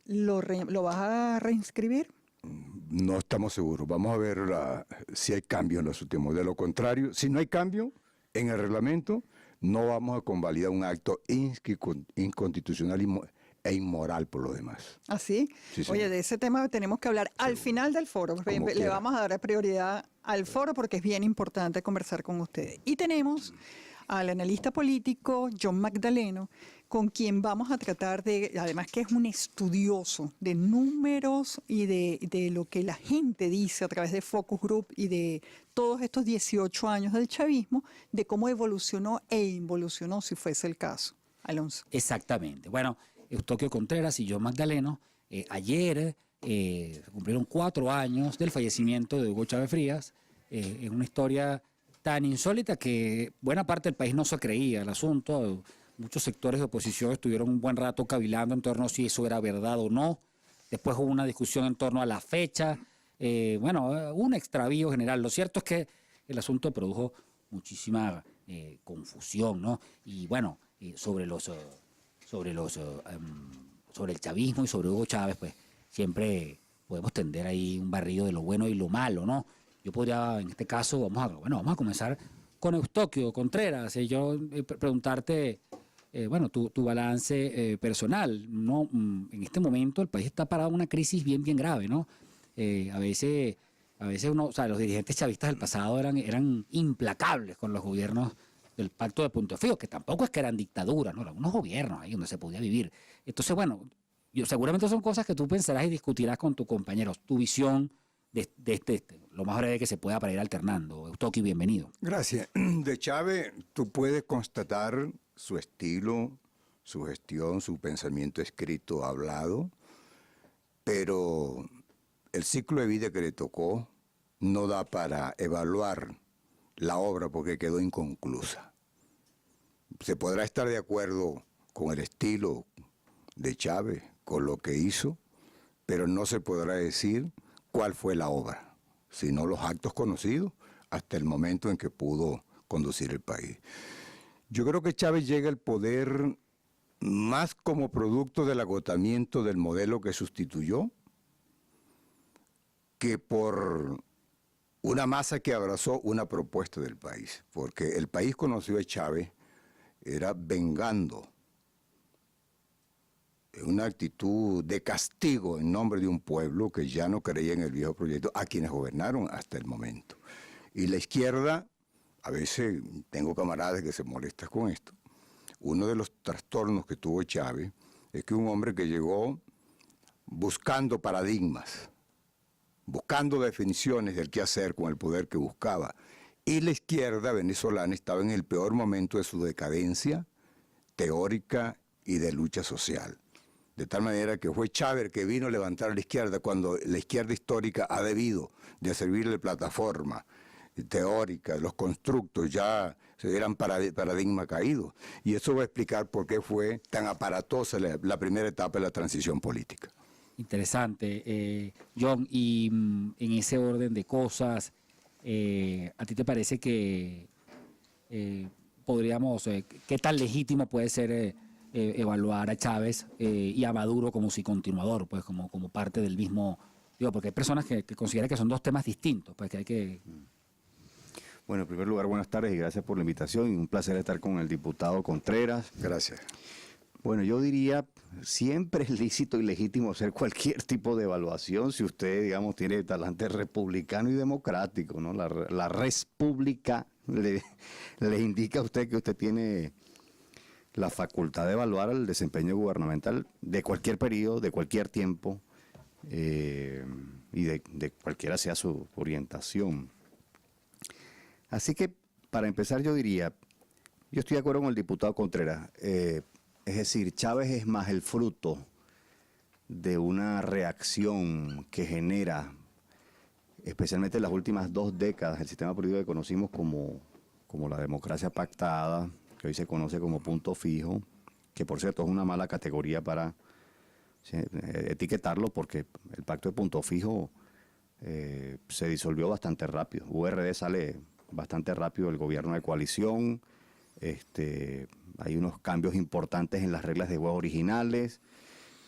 ¿Lo vas a reinscribir? No estamos seguros. Vamos a ver si hay cambio en los últimos. De lo contrario, si no hay cambio en el reglamento, no vamos a convalidar un acto inconstitucional e inmoral por lo demás. ¿Ah, sí? Sí, Oye, de ese tema tenemos que hablar al final del foro. Le vamos a dar prioridad al foro porque es bien importante conversar con ustedes. Y tenemos al analista político John Magdaleno, con quien vamos a tratar de, además que es un estudioso de números y de lo que la gente dice a través de Focus Group y de todos estos 18 años del chavismo, de cómo evolucionó e involucionó, si fuese el caso. Alonso. Exactamente. Bueno, Eustoquio Contreras y John Magdaleno, ayer cumplieron 4 años del fallecimiento de Hugo Chávez Frías, en una historia tan insólita que buena parte del país no se creía el asunto. Muchos sectores de oposición estuvieron un buen rato cavilando en torno a si eso era verdad o no. Después hubo una discusión en torno a la fecha. Un extravío general. Lo cierto es que el asunto produjo muchísima confusión, ¿no? Y bueno, sobre el chavismo y sobre Hugo Chávez, pues siempre podemos tender ahí un barrido de lo bueno y lo malo, ¿no? Yo podría, en este caso, vamos a comenzar con Eustoquio Contreras. Yo preguntarte, tu balance personal, ¿no? En este momento el país está parado en una crisis bien grave, ¿no? A veces los dirigentes chavistas del pasado eran implacables con los gobiernos del Pacto de Punto Fijo, que tampoco es que eran dictaduras, ¿no? Eran unos gobiernos ahí donde se podía vivir. Entonces, seguramente son cosas que tú pensarás y discutirás con tus compañeros. Tu visión de lo más breve que se pueda para ir alternando. Eustoquio, bienvenido. Gracias. De Chávez tú puedes constatar su estilo, su gestión, su pensamiento escrito, hablado, pero el ciclo de vida que le tocó no da para evaluar la obra porque quedó inconclusa. Se podrá estar de acuerdo con el estilo de Chávez, con lo que hizo, pero no se podrá decir cuál fue la obra, sino los actos conocidos hasta el momento en que pudo conducir el país. Yo creo que Chávez llega al poder más como producto del agotamiento del modelo que sustituyó, que por una masa que abrazó una propuesta del país, porque el país conoció a Chávez era vengando, en una actitud de castigo en nombre de un pueblo que ya no creía en el viejo proyecto, a quienes gobernaron hasta el momento. Y la izquierda, a veces tengo camaradas que se molestan con esto, uno de los trastornos que tuvo Chávez es que un hombre que llegó buscando paradigmas, buscando definiciones del qué hacer con el poder que buscaba, y la izquierda venezolana estaba en el peor momento de su decadencia teórica y de lucha social. De tal manera que fue Chávez el que vino a levantar a la izquierda cuando la izquierda histórica ha debido de servirle de plataforma teórica, los constructos ya eran paradigma caído. Y eso va a explicar por qué fue tan aparatosa la primera etapa de la transición política. Interesante. John, y en ese orden de cosas, ¿a ti te parece que qué tan legítimo puede ser evaluar a Chávez y a Maduro como si continuador, pues como parte del mismo, porque hay personas que consideran que son dos temas distintos, pues que hay que... Bueno, en primer lugar, buenas tardes y gracias por la invitación y un placer estar con el diputado Contreras. Gracias. Bueno, yo diría, siempre es lícito y legítimo hacer cualquier tipo de evaluación si usted, digamos, tiene talante republicano y democrático, ¿no? La res pública le indica a usted que usted tiene la facultad de evaluar el desempeño gubernamental de cualquier periodo, de cualquier tiempo y de cualquiera sea su orientación. Así que, para empezar, yo diría, yo estoy de acuerdo con el diputado Contreras, es decir, Chávez es más el fruto de una reacción que genera, especialmente en las últimas 2 décadas, el sistema político que conocimos como la democracia pactada, que hoy se conoce como punto fijo, que por cierto es una mala categoría para etiquetarlo porque el pacto de punto fijo se disolvió bastante rápido. URD sale bastante rápido del gobierno de coalición, hay unos cambios importantes en las reglas de juego originales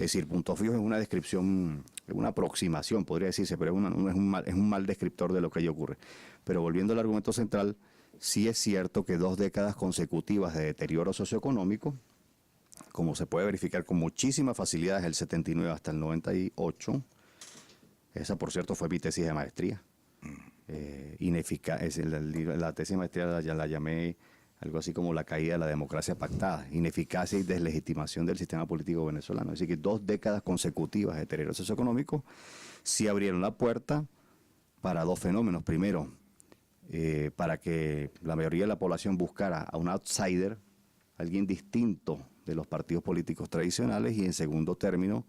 decir, punto fijo es una descripción, una aproximación, podría decirse, pero no es un mal descriptor de lo que allí ocurre. Pero volviendo al argumento central, sí es cierto que 2 décadas consecutivas de deterioro socioeconómico, como se puede verificar con muchísima facilidad desde el 79 hasta el 98, esa por cierto fue mi tesis de maestría. La tesis de maestría la llamé algo así como la caída de la democracia pactada, ineficacia y deslegitimación del sistema político venezolano. Es decir, que 2 décadas consecutivas de deterioro socioeconómico sí abrieron la puerta para 2 fenómenos. Primero, para que la mayoría de la población buscara a un outsider, alguien distinto de los partidos políticos tradicionales, y en segundo término,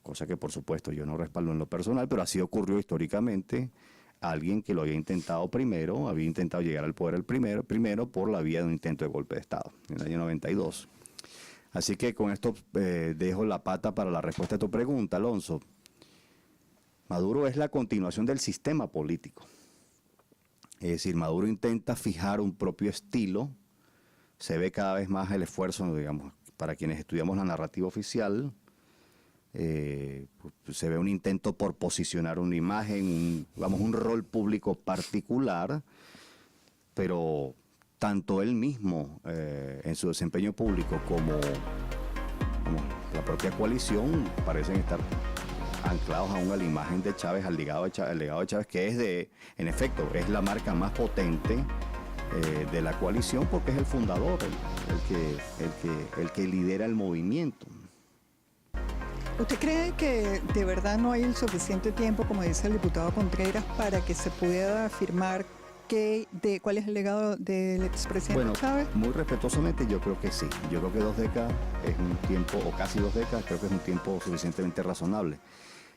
cosa que por supuesto yo no respaldo en lo personal, pero así ocurrió históricamente, alguien que lo había intentado primero, había intentado llegar al poder primero por la vía de un intento de golpe de Estado en el año 92. Así que con esto dejo la pata para la respuesta a tu pregunta, Alonso. Maduro es la continuación del sistema político. Es decir, Maduro intenta fijar un propio estilo. Se ve cada vez más el esfuerzo, digamos, para quienes estudiamos la narrativa oficial. Se ve un intento por posicionar una imagen, un rol público particular, pero tanto él mismo en su desempeño público como la propia coalición parecen estar anclados aún a la imagen de Chávez, al legado de Chávez, que es en efecto, es la marca más potente de la coalición, porque es el fundador, el que lidera el movimiento. ¿Usted cree que de verdad no hay el suficiente tiempo, como dice el diputado Contreras, para que se pueda afirmar cuál es el legado del expresidente Chávez? Muy respetuosamente yo creo que sí. Yo creo que 2 décadas es un tiempo, o casi 2 décadas, creo que es un tiempo suficientemente razonable.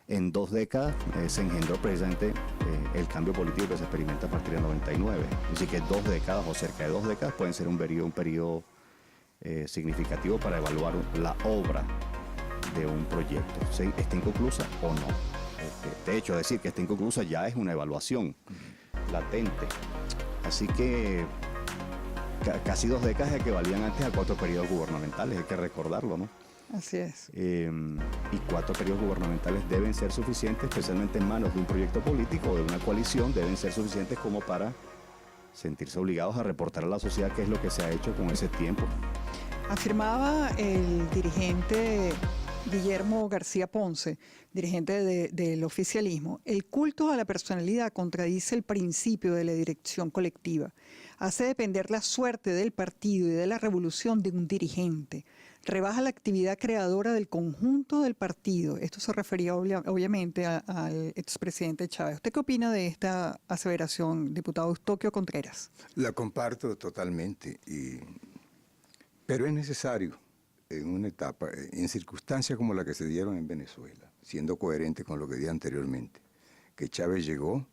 En 2 décadas se engendró precisamente el cambio político que se experimenta a partir del 99. Así que 2 décadas o cerca de 2 décadas pueden ser un periodo significativo para evaluar la obra de un proyecto, ¿sí? ¿Está inconclusa o no? De hecho, decir que está inconclusa ya es una evaluación latente. Así que casi 2 décadas equivalían antes a 4 periodos gubernamentales, hay que recordarlo, ¿no? Así es. Y 4 periodos gubernamentales deben ser suficientes, especialmente en manos de un proyecto político o de una coalición, deben ser suficientes como para sentirse obligados a reportar a la sociedad qué es lo que se ha hecho con ese tiempo. Afirmaba el dirigente Guillermo García Ponce, dirigente del oficialismo: el culto a la personalidad contradice el principio de la dirección colectiva, hace depender la suerte del partido y de la revolución de un dirigente, rebaja la actividad creadora del conjunto del partido. Esto se refería obviamente al expresidente Chávez. ¿Usted qué opina de esta aseveración, diputado Eustoquio Contreras? La comparto totalmente, pero es necesario en una etapa, en circunstancias como la que se dieron en Venezuela, siendo coherente con lo que dije anteriormente, que Chávez llegó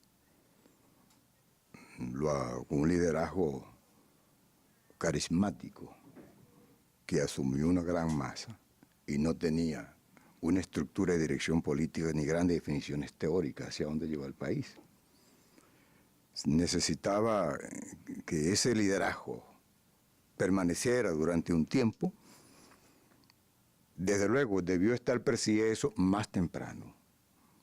con un liderazgo carismático que asumió una gran masa y no tenía una estructura de dirección política ni grandes definiciones teóricas hacia dónde llevó el país. Necesitaba que ese liderazgo permaneciera durante un tiempo. Desde luego, debió estar percibiendo eso más temprano,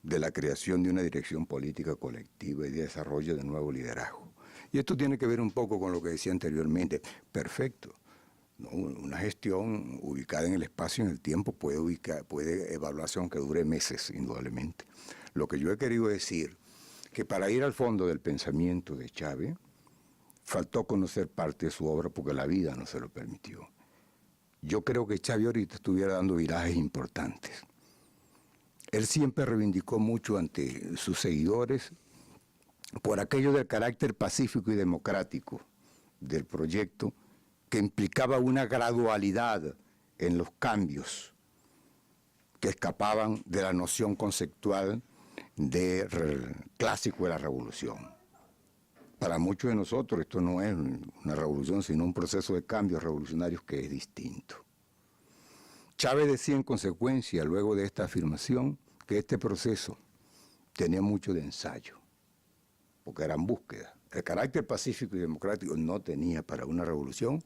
de la creación de una dirección política colectiva y de desarrollo de nuevo liderazgo. Y esto tiene que ver un poco con lo que decía anteriormente. Perfecto. ¿No? Una gestión ubicada en el espacio y en el tiempo puede evaluación que dure meses, indudablemente. Lo que yo he querido decir, que para ir al fondo del pensamiento de Chávez, faltó conocer parte de su obra porque la vida no se lo permitió. Yo creo que Chávez ahorita estuviera dando virajes importantes. Él siempre reivindicó mucho ante sus seguidores por aquello del carácter pacífico y democrático del proyecto, que implicaba una gradualidad en los cambios que escapaban de la noción conceptual clásico de la revolución. Para muchos de nosotros esto no es una revolución, sino un proceso de cambios revolucionarios que es distinto. Chávez decía en consecuencia, luego de esta afirmación, que este proceso tenía mucho de ensayo, porque eran búsquedas. El carácter pacífico y democrático no tenía para una revolución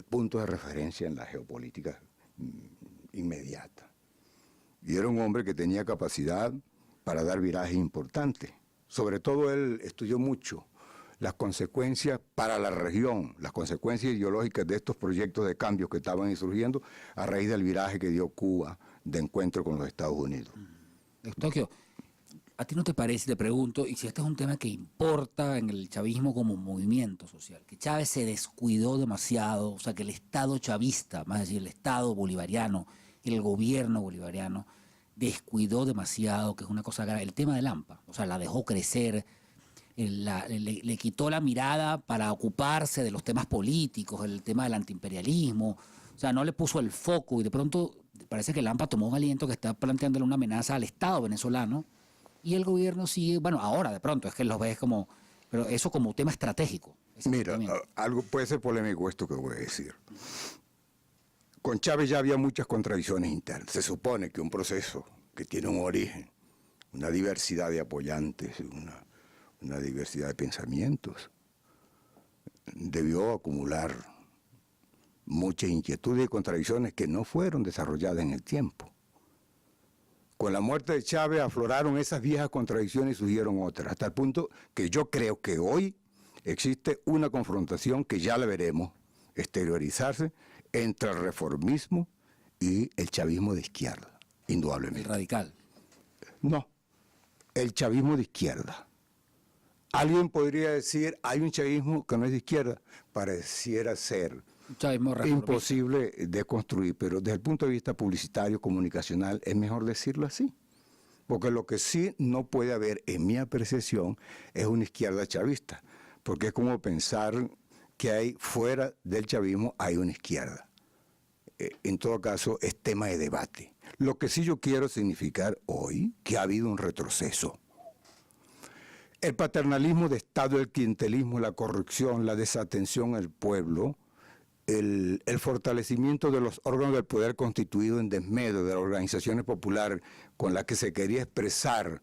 puntos de referencia en la geopolítica inmediata. Y era un hombre que tenía capacidad para dar virajes importantes. Sobre todo él estudió mucho las consecuencias para la región, las consecuencias ideológicas de estos proyectos de cambio que estaban surgiendo a raíz del viraje que dio Cuba de encuentro con los Estados Unidos. Eustoquio, ¿a ti no te parece, te pregunto, y si este es un tema que importa en el chavismo como movimiento social, que Chávez se descuidó demasiado, o sea, que el Estado chavista, más decir, el Estado bolivariano, el gobierno bolivariano, descuidó demasiado, que es una cosa grave, el tema del AMPA, o sea, la dejó crecer, le quitó la mirada para ocuparse de los temas políticos, el tema del antiimperialismo, o sea, no le puso el foco y de pronto parece que el AMPA tomó un aliento que está planteándole una amenaza al Estado venezolano y el gobierno sigue, bueno, ahora de pronto es que los ves como, pero eso como tema estratégico. Mira, algo puede ser polémico esto que voy a decir. Con Chávez ya había muchas contradicciones internas. Se supone que un proceso que tiene un origen, una diversidad de apoyantes, una diversidad de pensamientos, debió acumular muchas inquietudes y contradicciones que no fueron desarrolladas en el tiempo. Con la muerte de Chávez afloraron esas viejas contradicciones y surgieron otras, hasta el punto que yo creo que hoy existe una confrontación que ya la veremos exteriorizarse entre el reformismo y el chavismo de izquierda, indudablemente. El radical. No, el chavismo de izquierda. Alguien podría decir, hay un chavismo que no es de izquierda, pareciera ser imposible de construir, pero desde el punto de vista publicitario, comunicacional, es mejor decirlo así. Porque lo que sí no puede haber, en mi apreciación, es una izquierda chavista, porque es como pensar que hay fuera del chavismo hay una izquierda. En todo caso, es tema de debate. Lo que sí yo quiero significar hoy, que ha habido un retroceso. El paternalismo de Estado, el clientelismo, la corrupción, la desatención al pueblo, el fortalecimiento de los órganos del poder constituido en desmedro de las organizaciones populares con las que se quería expresar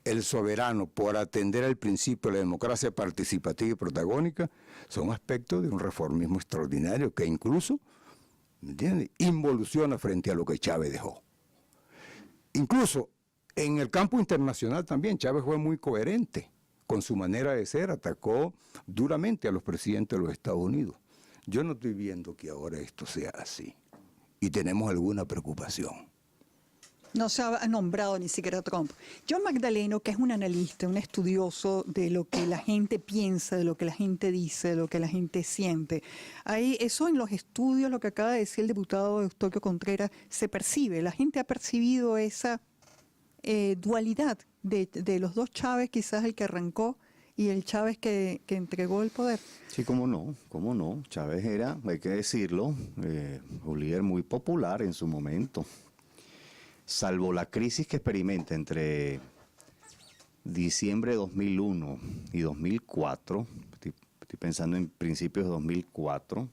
el soberano por atender al principio de la democracia participativa y protagónica, son aspectos de un reformismo extraordinario que incluso, ¿me entiendes?, involuciona frente a lo que Chávez dejó. Incluso en el campo internacional también Chávez fue muy coherente con su manera de ser, atacó duramente a los presidentes de los Estados Unidos. Yo no estoy viendo que ahora esto sea así y tenemos alguna preocupación. No se ha nombrado ni siquiera Trump. John Magdaleno, que es un analista, un estudioso de lo que la gente piensa, de lo que la gente dice, de lo que la gente siente. Ahí, eso en los estudios, lo que acaba de decir el diputado Eustoquio Contreras, se percibe. La gente ha percibido esa dualidad de los dos Chávez, quizás el que arrancó y el Chávez que entregó el poder. Sí, cómo no. Chávez era, hay que decirlo, un líder muy popular en su momento. Salvo la crisis que experimenta entre diciembre de 2001 y 2004, estoy pensando en principios de 2004,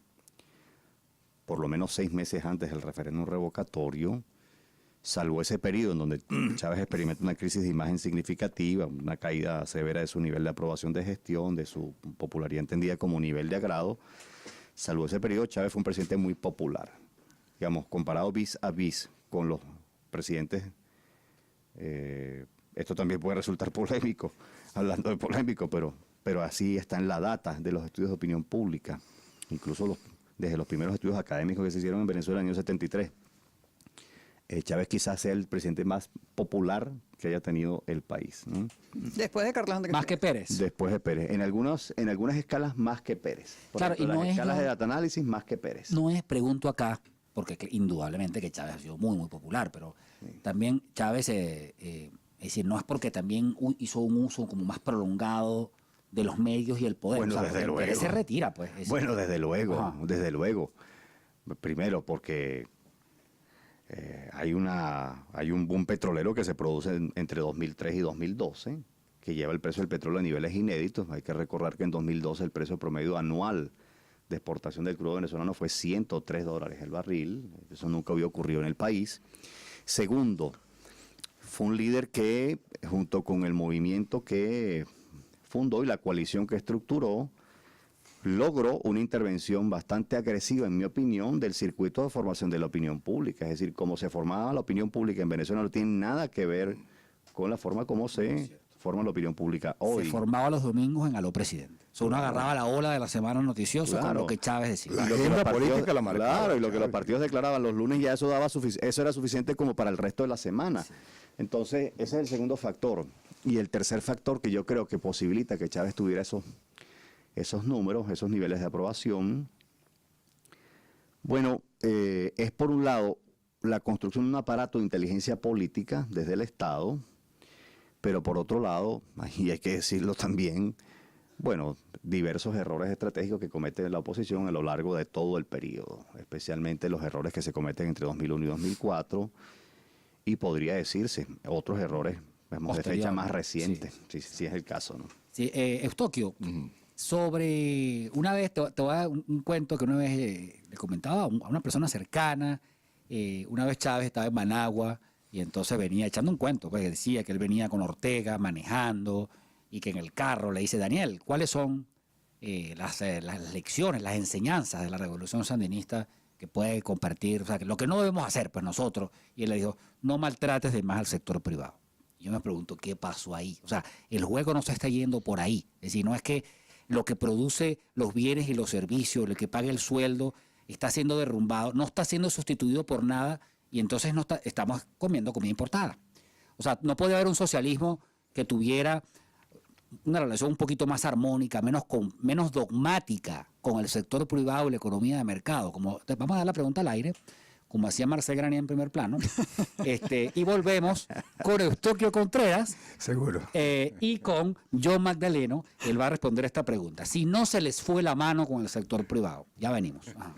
por lo menos 6 meses antes del referéndum revocatorio, salvo ese periodo en donde Chávez experimenta una crisis de imagen significativa, una caída severa de su nivel de aprobación de gestión, de su popularidad entendida como nivel de agrado, salvo ese periodo, Chávez fue un presidente muy popular. Digamos, comparado vis a vis con los presidentes, esto también puede resultar polémico, hablando de polémico, pero así está en la data de los estudios de opinión pública, incluso desde los primeros estudios académicos que se hicieron en Venezuela en el año 73. Chávez quizás sea el presidente más popular que haya tenido el país, ¿no? Después de Carlos Andrés. Más que Pérez. Después de Pérez. En algunas escalas más que Pérez. Claro, ejemplo, y no las es escalas de data análisis más que Pérez. No es, pregunto acá, porque indudablemente que Chávez ha sido muy, muy popular, pero también Chávez, es decir, no es porque también hizo un uso como más prolongado de los medios y el poder. Bueno, o sea, desde luego. Pérez se retira, pues. Bueno, desde luego, Ajá. desde luego. Primero, porque hay un boom petrolero que se produce entre 2003 y 2012, que lleva el precio del petróleo a niveles inéditos. Hay que recordar que en 2012 el precio promedio anual de exportación del crudo venezolano fue $103 el barril. Eso nunca había ocurrido en el país. Segundo, fue un líder que, junto con el movimiento que fundó y la coalición que estructuró, logró una intervención bastante agresiva, en mi opinión, del circuito de formación de la opinión pública. Es decir, cómo se formaba la opinión pública en Venezuela no tiene nada que ver con la forma como se forma la opinión pública hoy. Se formaba los domingos en Aló Presidente. O sea, uno agarraba la ola de la semana noticiosa con lo que Chávez decía. La Y lo que agenda los partidos- política la marcaba. Claro, y lo que los partidos declaraban los lunes ya eso era suficiente como para el resto de la semana. Entonces, ese es el segundo factor. Y el tercer factor que yo creo que posibilita que Chávez tuviera esos números, esos niveles de aprobación, bueno, es por un lado la construcción de un aparato de inteligencia política desde el Estado, pero por otro lado, y hay que decirlo también, bueno, diversos errores estratégicos que comete la oposición a lo largo de todo el periodo, especialmente los errores que se cometen entre 2001 y 2004, y podría decirse otros errores de fecha más reciente, si es el caso, ¿no? Sí, Eustoquio, sobre una vez, te voy a dar un cuento que una vez le comentaba a una persona cercana. Una vez Chávez estaba en Managua y entonces venía echando un cuento, pues decía que él venía con Ortega manejando y que en el carro le dice: Daniel, ¿cuáles son las lecciones, las enseñanzas de la revolución sandinista que puede compartir? O sea, que lo que no debemos hacer, pues nosotros. Y él le dijo: no maltrates de más al sector privado. Y yo me pregunto, ¿qué pasó ahí? O sea, el juego no se está yendo por ahí. Es decir, no es que lo que produce los bienes y los servicios, lo que paga el sueldo, está siendo derrumbado, no está siendo sustituido por nada, y entonces estamos comiendo comida importada. O sea, no puede haber un socialismo que tuviera una relación un poquito más armónica, menos dogmática con el sector privado y la economía de mercado. Vamos a dar la pregunta al aire, como hacía Marcel Granier en Primer Plano, y volvemos con Eustoquio Contreras. Seguro. Y con John Magdaleno. Él va a responder esta pregunta: si no se les fue la mano con el sector privado. Ya venimos. Ajá.